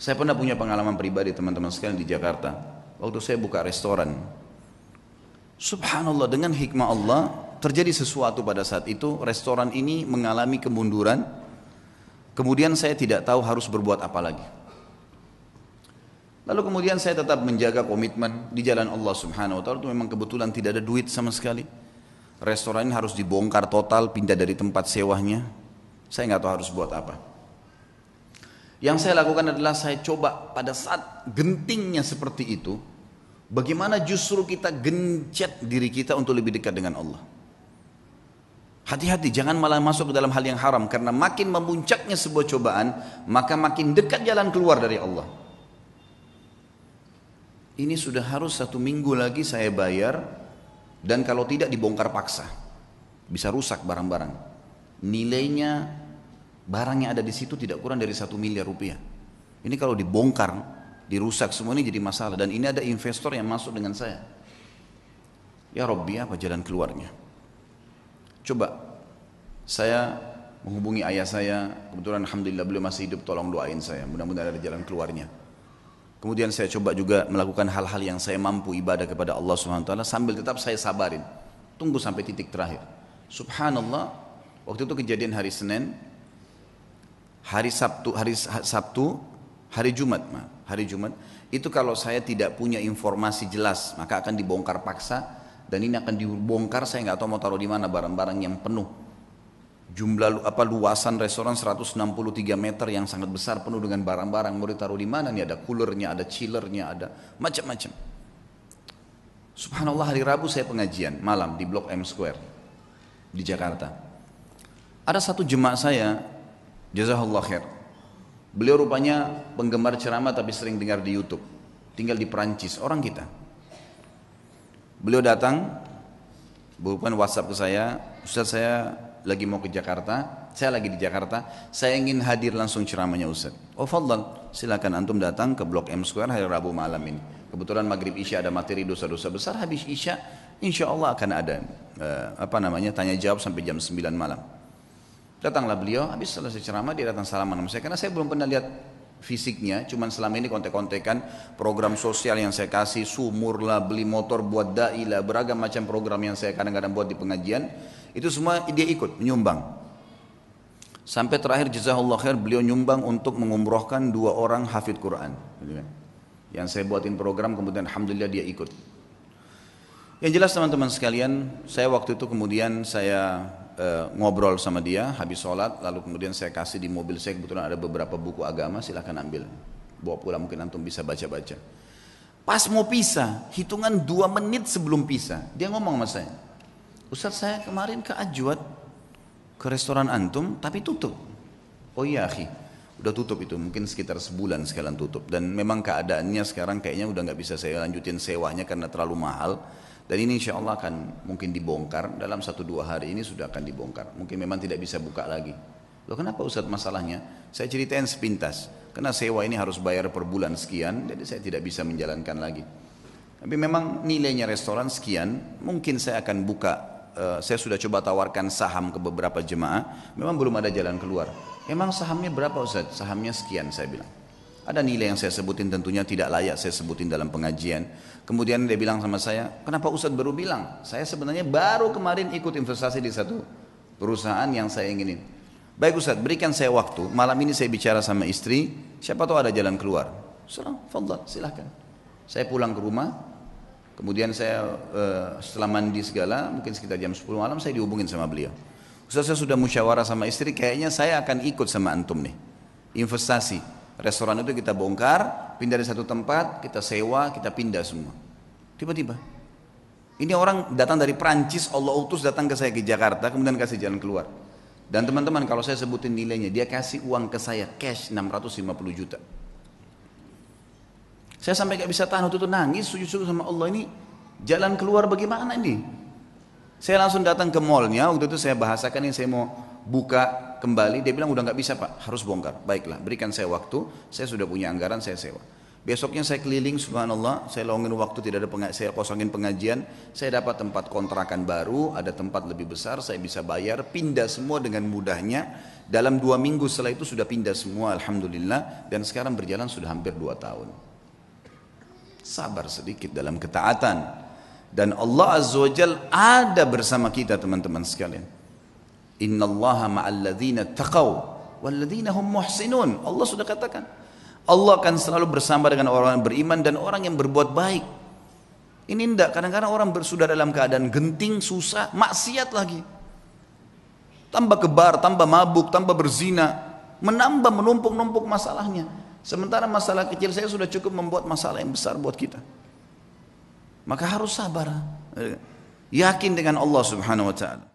Saya pernah punya pengalaman pribadi teman-teman sekalian di Jakarta. Waktu saya buka restoran, subhanallah dengan hikmah Allah terjadi sesuatu pada saat itu. Restoran ini mengalami kemunduran. Kemudian saya tidak tahu harus berbuat apa lagi. Lalu kemudian saya tetap menjaga komitmen di jalan Allah Subhanahu wa taala. Itu memang kebetulan tidak ada duit sama sekali. Restoran ini harus dibongkar total, pindah dari tempat sewanya. Saya nggak tahu harus buat apa. Yang saya lakukan adalah saya coba pada saat gentingnya seperti itu, bagaimana justru kita gencet diri kita untuk lebih dekat dengan Allah. Hati-hati, jangan malah masuk ke dalam hal yang haram, karena makin memuncaknya sebuah cobaan, maka makin dekat jalan keluar dari Allah. Ini sudah harus 1 minggu lagi saya bayar, dan kalau tidak dibongkar paksa, bisa rusak barang-barang. Nilainya, barang yang ada di situ tidak kurang dari 1 miliar rupiah. Ini kalau dibongkar, dirusak semua, ini jadi masalah. Dan ini ada investor yang masuk dengan saya. Ya Rabbi, apa jalan keluarnya? Coba saya menghubungi ayah saya, kebetulan alhamdulillah beliau masih hidup, tolong doain saya, mudah-mudahan ada jalan keluarnya. Kemudian saya coba juga melakukan hal-hal yang saya mampu ibadah kepada Allah Subhanahu wa taala sambil tetap saya sabarin. Tunggu sampai titik terakhir. Subhanallah, waktu itu kejadian hari Senin, hari Jumat, itu kalau saya tidak punya informasi jelas, maka akan dibongkar paksa, dan ini akan dibongkar, saya nggak tahu mau taruh di mana barang-barang yang penuh. Luasan restoran 163 meter yang sangat besar, penuh dengan barang-barang, mau ditaruh di mana nih? Ada coolernya, ada chillernya, ada macam-macam. Subhanallah, hari Rabu saya pengajian malam di Blok M Square di Jakarta. Ada satu jemaah saya, jazakallah khair. Beliau rupanya penggemar ceramah tapi sering dengar di YouTube. Tinggal di Perancis, orang kita. Beliau datang, bukan WhatsApp ke saya, Ustaz saya lagi mau ke Jakarta, saya lagi di Jakarta, saya ingin hadir langsung ceramahnya Ustaz. Oh fadlan, silakan antum datang ke Blok M Square hari Rabu malam ini. Kebetulan maghrib isya ada materi dosa-dosa besar, habis isya insya Allah akan ada tanya jawab sampai jam 9 malam. Datanglah beliau, habis selesai ceramah dia datang salaman sama saya, karena saya belum pernah lihat fisiknya, cuman selama ini kontek-kontekan program sosial yang saya kasih, sumur lah, beli motor buat dai lah, beragam macam program yang saya kadang-kadang buat di pengajian, itu semua dia ikut menyumbang. Sampai terakhir jazakallah khair, beliau nyumbang untuk mengumrohkan 2 orang hafid Quran. Yang saya buatin program, kemudian alhamdulillah dia ikut. Yang jelas teman-teman sekalian, saya waktu itu kemudian saya ngobrol sama dia habis sholat, lalu kemudian saya kasih di mobil saya, kebetulan ada beberapa buku agama, silahkan ambil, bawa pulang, mungkin antum bisa baca-baca. Pas mau pisah, hitungan 2 menit sebelum pisah, dia ngomong sama saya, Ustaz saya kemarin ke Ajwad, ke restoran antum, tapi tutup. Oh iya akhi, udah tutup itu, mungkin sekitar sebulan sekalian tutup. Dan memang keadaannya sekarang kayaknya udah gak bisa saya lanjutin sewanya karena terlalu mahal. Dan ini insya Allah akan mungkin dibongkar, dalam 1-2 hari ini sudah akan dibongkar. Mungkin memang tidak bisa buka lagi. Loh kenapa Ustaz masalahnya? Saya ceritain sepintas, karena sewa ini harus bayar per bulan sekian, jadi saya tidak bisa menjalankan lagi. Tapi memang nilainya restoran sekian, mungkin saya akan buka. Saya sudah coba tawarkan saham ke beberapa jemaah, memang belum ada jalan keluar. Emang sahamnya berapa Ustaz? Sahamnya sekian, saya bilang. Ada nilai yang saya sebutin, tentunya tidak layak saya sebutin dalam pengajian. Kemudian dia bilang sama saya, kenapa Ustaz baru bilang? Saya sebenarnya baru kemarin ikut investasi di satu perusahaan yang saya inginin. Baik Ustaz, berikan saya waktu, malam ini saya bicara sama istri, siapa tahu ada jalan keluar. Fadhal, silahkan. Saya pulang ke rumah. Kemudian saya setelah mandi segala, mungkin sekitar jam 10 malam saya dihubungin sama beliau. Ustaz saya sudah musyawarah sama istri, kayaknya saya akan ikut sama antum nih. Investasi, restoran itu kita bongkar, pindah dari satu tempat, kita sewa, kita pindah semua. Tiba-tiba, ini orang datang dari Perancis, Allah utus datang ke saya ke Jakarta, kemudian kasih jalan keluar. Dan teman-teman kalau saya sebutin nilainya, dia kasih uang ke saya, cash 650 juta. Saya sampai gak bisa tahan, waktu itu nangis, sujud-sujud sama Allah, ini jalan keluar bagaimana ini? Saya langsung datang ke mallnya, waktu itu saya bahasakan ini saya mau buka kembali, dia bilang udah gak bisa Pak, harus bongkar. Baiklah, berikan saya waktu, saya sudah punya anggaran, saya sewa. Besoknya saya keliling, subhanallah, saya lowongin waktu, tidak ada saya kosongin pengajian, saya dapat tempat kontrakan baru, ada tempat lebih besar, saya bisa bayar, pindah semua dengan mudahnya. Dalam 2 minggu setelah itu sudah pindah semua, alhamdulillah, dan sekarang berjalan sudah hampir 2 tahun. Sabar sedikit dalam ketaatan, dan Allah Azza wa Jal ada bersama kita teman-teman sekalian. Innallaha ma'al ladzina taqaw wal ladzina hum muhsinun. Allah sudah katakan, Allah akan selalu bersama dengan orang yang beriman dan orang yang berbuat baik. Ini tidak, kadang-kadang orang sudah dalam keadaan genting, susah, maksiat lagi. Tambah kebar, tambah mabuk, tambah berzina, menambah, menumpuk-numpuk masalahnya. Sementara masalah kecil saya sudah cukup membuat masalah yang besar buat kita. Maka harus sabar. Yakin dengan Allah Subhanahu wa ta'ala.